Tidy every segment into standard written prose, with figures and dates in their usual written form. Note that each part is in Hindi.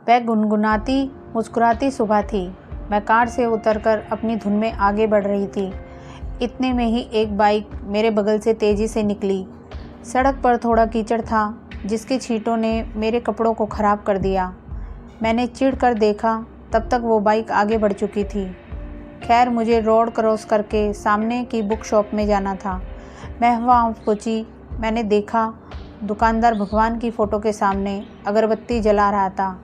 वह गुनगुनाती मुस्कुराती सुबह थी। मैं कार से उतरकर अपनी धुन में आगे बढ़ रही थी। इतने में ही एक बाइक मेरे बगल से तेज़ी से निकली। सड़क पर थोड़ा कीचड़ था जिसके छींटों ने मेरे कपड़ों को ख़राब कर दिया। मैंने चिढ़ कर देखा, तब तक वो बाइक आगे बढ़ चुकी थी। खैर, मुझे रोड क्रॉस करके सामने की बुक शॉप में जाना था। मैं वहाँ पहुँची। मैंने देखा दुकानदार भगवान की फ़ोटो के सामने अगरबत्ती जला रहा था।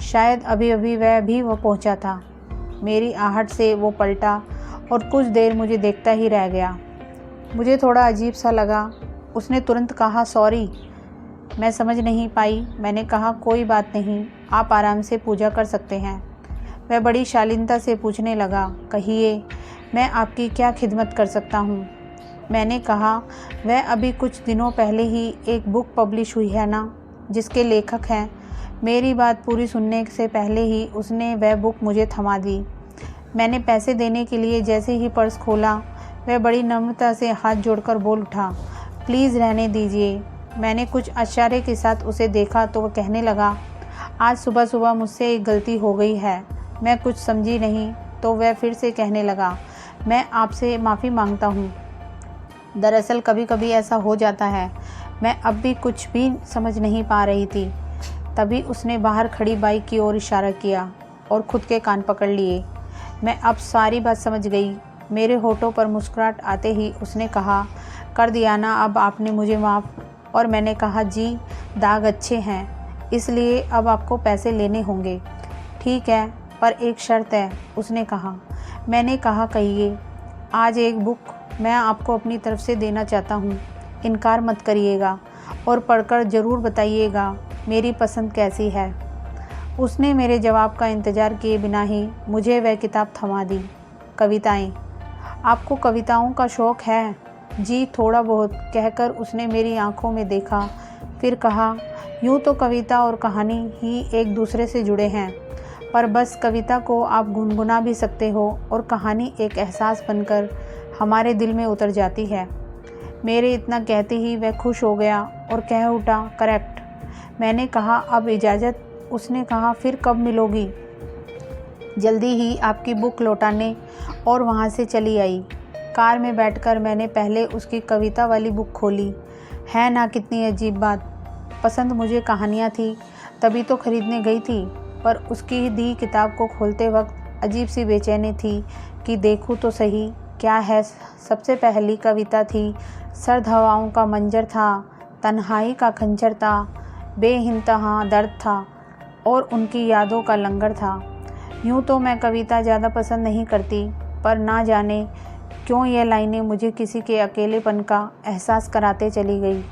शायद अभी अभी वह भी पहुँचा था। मेरी आहट से वो पलटा और कुछ देर मुझे देखता ही रह गया। मुझे थोड़ा अजीब सा लगा। उसने तुरंत कहा, सॉरी। मैं समझ नहीं पाई। मैंने कहा, कोई बात नहीं, आप आराम से पूजा कर सकते हैं। वह बड़ी शालीनता से पूछने लगा, कहिए, मैं आपकी क्या खिदमत कर सकता हूँ? मैंने कहा, वह अभी कुछ दिनों पहले ही एक बुक पब्लिश हुई है ना, जिसके लेखक हैं। मेरी बात पूरी सुनने से पहले ही उसने वह बुक मुझे थमा दी। मैंने पैसे देने के लिए जैसे ही पर्स खोला, वह बड़ी नम्रता से हाथ जोड़कर बोल उठा, प्लीज़ रहने दीजिए। मैंने कुछ आश्चर्य के साथ उसे देखा तो वह कहने लगा, आज सुबह सुबह मुझसे एक गलती हो गई है। मैं कुछ समझी नहीं तो वह फिर से कहने लगा, मैं आपसे माफ़ी मांगता हूँ। दरअसल कभी कभी ऐसा हो जाता है। मैं अब भी कुछ भी समझ नहीं पा रही थी। तभी उसने बाहर खड़ी बाइक की ओर इशारा किया और खुद के कान पकड़ लिए। मैं अब सारी बात समझ गई। मेरे होठों पर मुस्कुराहट आते ही उसने कहा, कर दिया ना अब आपने मुझे माफ़? और मैंने कहा, जी, दाग अच्छे हैं, इसलिए अब आपको पैसे लेने होंगे। ठीक है, पर एक शर्त है, उसने कहा। मैंने कहा, कहिए। आज एक बुक मैं आपको अपनी तरफ से देना चाहता हूँ। इनकार मत करिएगा और पढ़कर ज़रूर बताइएगा मेरी पसंद कैसी है। उसने मेरे जवाब का इंतज़ार किए बिना ही मुझे वह किताब थमा दी। कविताएं। आपको कविताओं का शौक़ है? जी, थोड़ा बहुत, कहकर उसने मेरी आंखों में देखा। फिर कहा, यूँ तो कविता और कहानी ही एक दूसरे से जुड़े हैं, पर बस कविता को आप गुनगुना भी सकते हो और कहानी एक एहसास बनकर हमारे दिल में उतर जाती है। मेरे इतना कहते ही वह खुश हो गया और कह उठा, करेक्ट। मैंने कहा, अब इजाज़त? उसने कहा, फिर कब मिलोगी? जल्दी ही आपकी बुक लौटाने। और वहाँ से चली आई। कार में बैठकर मैंने पहले उसकी कविता वाली बुक खोली। है ना, कितनी अजीब बात। पसंद मुझे कहानियाँ थी, तभी तो खरीदने गई थी, पर उसकी दी किताब को खोलते वक्त अजीब सी बेचैनी थी कि देखूँ तो सही क्या है। सबसे पहली कविता थी, सर्द हवाओं का मंजर था, तन्हाई का खंजर था, बेइंतहा दर्द था और उनकी यादों का लंगर था। यूँ तो मैं कविता ज़्यादा पसंद नहीं करती, पर ना जाने क्यों ये लाइनें मुझे किसी के अकेलेपन का एहसास कराते चली गई।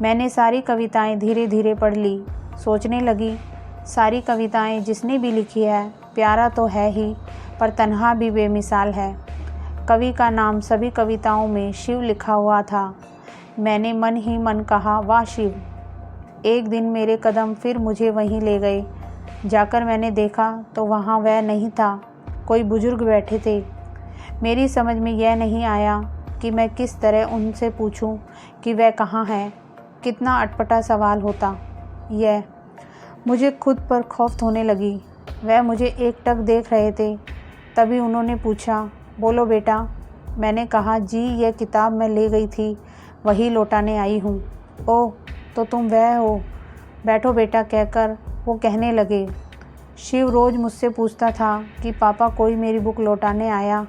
मैंने सारी कविताएं धीरे धीरे पढ़ ली। सोचने लगी, सारी कविताएं जिसने भी लिखी है प्यारा तो है ही, पर तन्हा भी बेमिसाल है। कवि का नाम सभी कविताओं में शिव लिखा हुआ था। मैंने मन ही मन कहा, वाह शिव। एक दिन मेरे कदम फिर मुझे वहीं ले गए। जाकर मैंने देखा तो वहाँ वह नहीं था, कोई बुजुर्ग बैठे थे। मेरी समझ में यह नहीं आया कि मैं किस तरह उनसे पूछूं कि वह कहाँ है। कितना अटपटा सवाल होता यह। मुझे खुद पर खौफ होने लगी। वह मुझे एकटक देख रहे थे। तभी उन्होंने पूछा, बोलो बेटा। मैंने कहा, जी, यह किताब मैं ले गई थी, वही लौटाने आई हूँ। ओह, तो तुम वह हो, बैठो बेटा, कहकर वो कहने लगे, शिव रोज़ मुझसे पूछता था कि पापा कोई मेरी बुक लौटाने आया?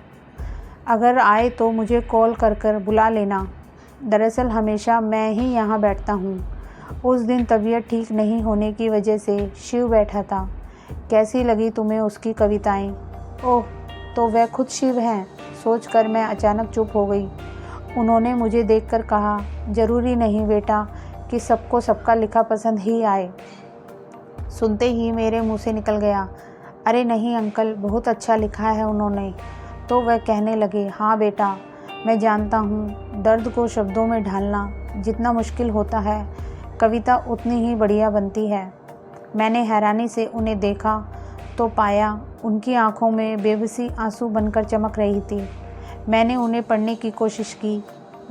अगर आए तो मुझे कॉल कर बुला लेना। दरअसल हमेशा मैं ही यहाँ बैठता हूँ। उस दिन तबीयत ठीक नहीं होने की वजह से शिव बैठा था। कैसी लगी तुम्हें उसकी कविताएं? ओह, तो वह खुद शिव हैं, सोचकर मैं अचानक चुप हो गई। उन्होंने मुझे देखकर कहा, ज़रूरी नहीं बेटा कि सबको सबका लिखा पसंद ही आए। सुनते ही मेरे मुंह से निकल गया, अरे नहीं अंकल, बहुत अच्छा लिखा है उन्होंने। तो वह कहने लगे, हाँ बेटा, मैं जानता हूँ, दर्द को शब्दों में ढालना जितना मुश्किल होता है, कविता उतनी ही बढ़िया बनती है। मैंने हैरानी से उन्हें देखा तो पाया उनकी आंखों में बेबसी आंसू बनकर चमक रही थी। मैंने उन्हें पढ़ने की कोशिश की।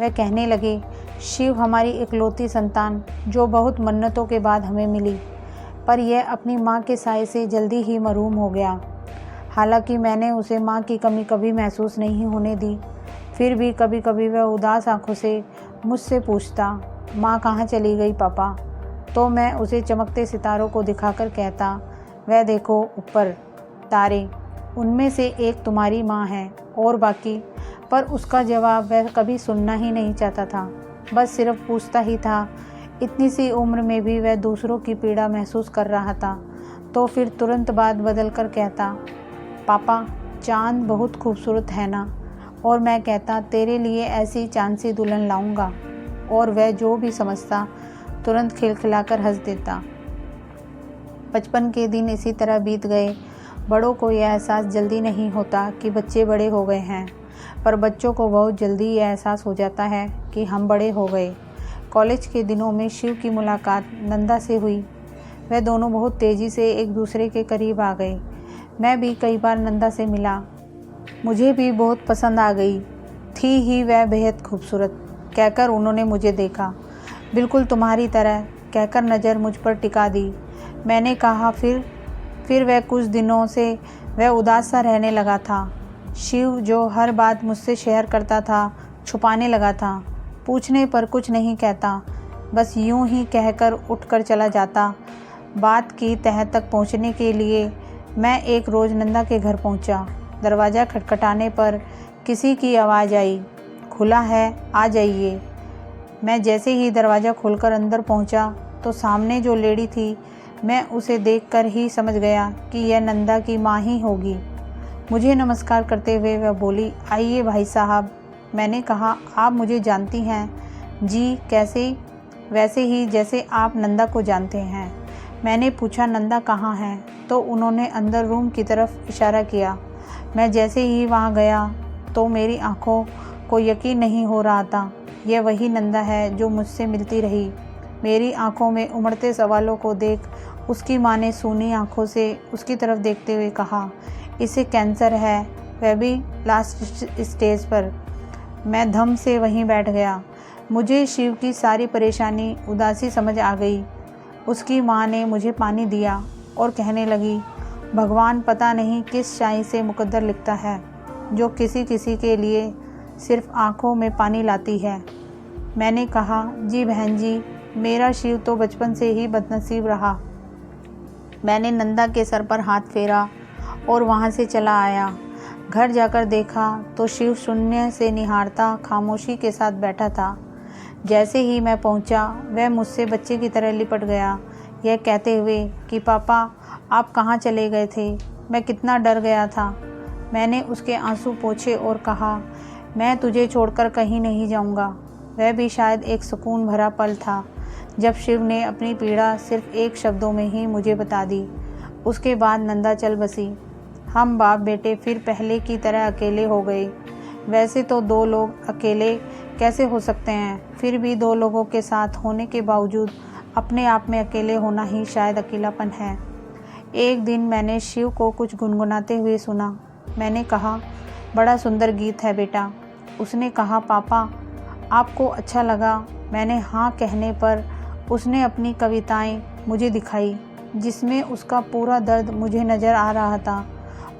वह कहने लगे, शिव हमारी इकलौती संतान जो बहुत मन्नतों के बाद हमें मिली, पर यह अपनी माँ के साए से जल्दी ही महरूम हो गया। हालांकि मैंने उसे माँ की कमी कभी महसूस नहीं होने दी, फिर भी कभी कभी वह उदास आंखों से मुझसे पूछता, माँ कहाँ चली गई पापा? तो मैं उसे चमकते सितारों को दिखाकर कहता, वह देखो ऊपर तारे, उनमें से एक तुम्हारी माँ है और बाकी। पर उसका जवाब वह कभी सुनना ही नहीं चाहता था, बस सिर्फ पूछता ही था। इतनी सी उम्र में भी वह दूसरों की पीड़ा महसूस कर रहा था। तो फिर तुरंत बात बदल कर कहता, पापा चाँद बहुत खूबसूरत है ना? और मैं कहता, तेरे लिए ऐसी चाँद सी दुल्हन लाऊंगा। और वह जो भी समझता तुरंत खिलखिलाकर हंस देता। बचपन के दिन इसी तरह बीत गए। बड़ों को यह एहसास जल्दी नहीं होता कि बच्चे बड़े हो गए हैं, पर बच्चों को बहुत जल्दी यह एहसास हो जाता है कि हम बड़े हो गए। कॉलेज के दिनों में शिव की मुलाकात नंदा से हुई। वह दोनों बहुत तेज़ी से एक दूसरे के करीब आ गए। मैं भी कई बार नंदा से मिला। मुझे भी बहुत पसंद आ गई थी ही वह बेहद खूबसूरत, कहकर उन्होंने मुझे देखा। बिल्कुल तुम्हारी तरह, कहकर नज़र मुझ पर टिका दी। मैंने कहा फिर वह कुछ दिनों से वह उदास सा रहने लगा था। शिव जो हर बात मुझसे शेयर करता था, छुपाने लगा था। पूछने पर कुछ नहीं कहता, बस यूं ही कहकर उठकर चला जाता। बात की तह तक पहुंचने के लिए मैं एक रोज़ नंदा के घर पहुंचा। दरवाज़ा खटखटाने पर किसी की आवाज़ आई, खुला है, आ जाइए। मैं जैसे ही दरवाज़ा खोलकर अंदर पहुंचा तो सामने जो लेडी थी, मैं उसे देखकर ही समझ गया कि यह नंदा की माँ ही होगी। मुझे नमस्कार करते हुए वह बोली, आइए भाई साहब। मैंने कहा, आप मुझे जानती हैं? जी, कैसे? वैसे ही जैसे आप नंदा को जानते हैं। मैंने पूछा, नंदा कहाँ है? तो उन्होंने अंदर रूम की तरफ इशारा किया। मैं जैसे ही वहाँ गया तो मेरी आंखों को यकीन नहीं हो रहा था। यह वही नंदा है जो मुझसे मिलती रही। मेरी आंखों में उमड़ते सवालों को देख उसकी माँ ने सूनी आंखों से उसकी तरफ देखते हुए कहा, इसे कैंसर है, वह भी लास्ट स्टेज पर। मैं धम से वहीं बैठ गया। मुझे शिव की सारी परेशानी, उदासी समझ आ गई। उसकी माँ ने मुझे पानी दिया और कहने लगी, भगवान पता नहीं किस शाही से मुकद्दर लिखता है, जो किसी किसी के लिए सिर्फ आंखों में पानी लाती है। मैंने कहा, जी बहन जी, मेरा शिव तो बचपन से ही बदनसीब रहा। मैंने नंदा के सर पर हाथ फेरा और वहाँ से चला आया। घर जाकर देखा तो शिव शून्य से निहारता खामोशी के साथ बैठा था। जैसे ही मैं पहुँचा, वह मुझसे बच्चे की तरह लिपट गया, यह कहते हुए कि पापा आप कहाँ चले गए थे? मैं कितना डर गया था। मैंने उसके आंसू पोंछे और कहा, मैं तुझे छोड़कर कहीं नहीं जाऊँगा। वह भी शायद एक सुकून भरा पल था जब शिव ने अपनी पीड़ा सिर्फ एक शब्दों में ही मुझे बता दी। उसके बाद नंदा चल बसी। हम बाप बेटे फिर पहले की तरह अकेले हो गए। वैसे तो दो लोग अकेले कैसे हो सकते हैं, फिर भी दो लोगों के साथ होने के बावजूद अपने आप में अकेले होना ही शायद अकेलापन है। एक दिन मैंने शिव को कुछ गुनगुनाते हुए सुना। मैंने कहा, बड़ा सुंदर गीत है बेटा। उसने कहा, पापा आपको अच्छा लगा? मैंने हाँ कहने पर उसने अपनी कविताएं मुझे दिखाई, जिसमें उसका पूरा दर्द मुझे नज़र आ रहा था।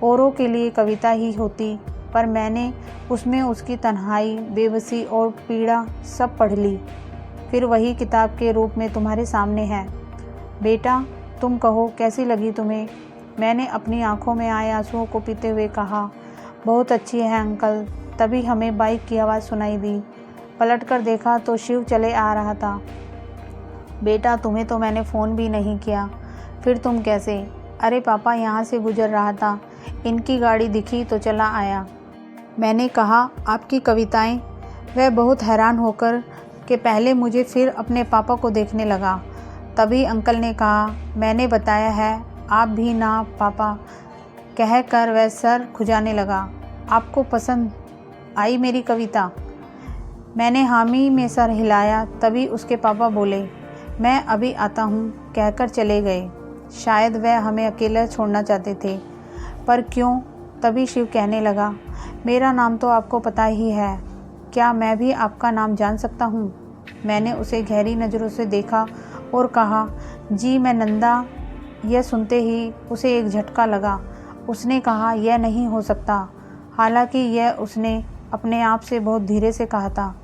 औरों के लिए कविता ही होती, पर मैंने उसमें उसकी तन्हाई, बेबसी और पीड़ा सब पढ़ ली। फिर वही किताब के रूप में तुम्हारे सामने है। बेटा तुम कहो, कैसी लगी तुम्हें? मैंने अपनी आंखों में आए आंसुओं को पीते हुए कहा, बहुत अच्छी है अंकल। तभी हमें बाइक की आवाज़ सुनाई दी। पलटकर देखा तो शिव चले आ रहा था। बेटा तुम्हें तो मैंने फ़ोन भी नहीं किया, फिर तुम कैसे? अरे पापा यहाँ से गुजर रहा था, इनकी गाड़ी दिखी तो चला आया। मैंने कहा, आपकी कविताएं? वह बहुत हैरान होकर कि पहले मुझे फिर अपने पापा को देखने लगा। तभी अंकल ने कहा, मैंने बताया है, आप भी ना पापा, कहकर वह सर खुजाने लगा। आपको पसंद आई मेरी कविता? मैंने हामी में सर हिलाया। तभी उसके पापा बोले, मैं अभी आता हूँ, कहकर चले गए। शायद वह हमें अकेला छोड़ना चाहते थे, पर क्यों? तभी शिव कहने लगा, मेरा नाम तो आपको पता ही है, क्या मैं भी आपका नाम जान सकता हूँ? मैंने उसे गहरी नज़रों से देखा और कहा, जी मैं नंदा। यह सुनते ही उसे एक झटका लगा। उसने कहा, यह नहीं हो सकता। हालांकि यह उसने अपने आप से बहुत धीरे से कहा था।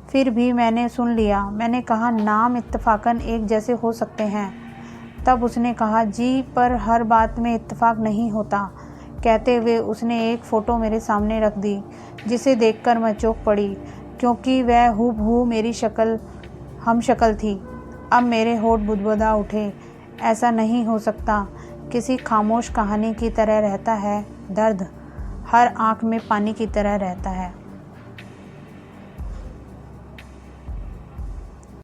फिर भी मैंने सुन लिया। मैंने कहा, नाम इत्तफाकन एक जैसे हो सकते हैं। तब उसने कहा, जी पर हर बात में इत्तफाक नहीं होता। कहते हुए उसने एक फ़ोटो मेरे सामने रख दी, जिसे देखकर मैं चौंक पड़ी, क्योंकि वह हूबहू मेरी हम शक्ल थी। अब मेरे होठ बुदबुदा उठे। ऐसा नहीं हो सकता। किसी खामोश कहानी की तरह रहता है दर्द, हर आँख में पानी की तरह रहता है।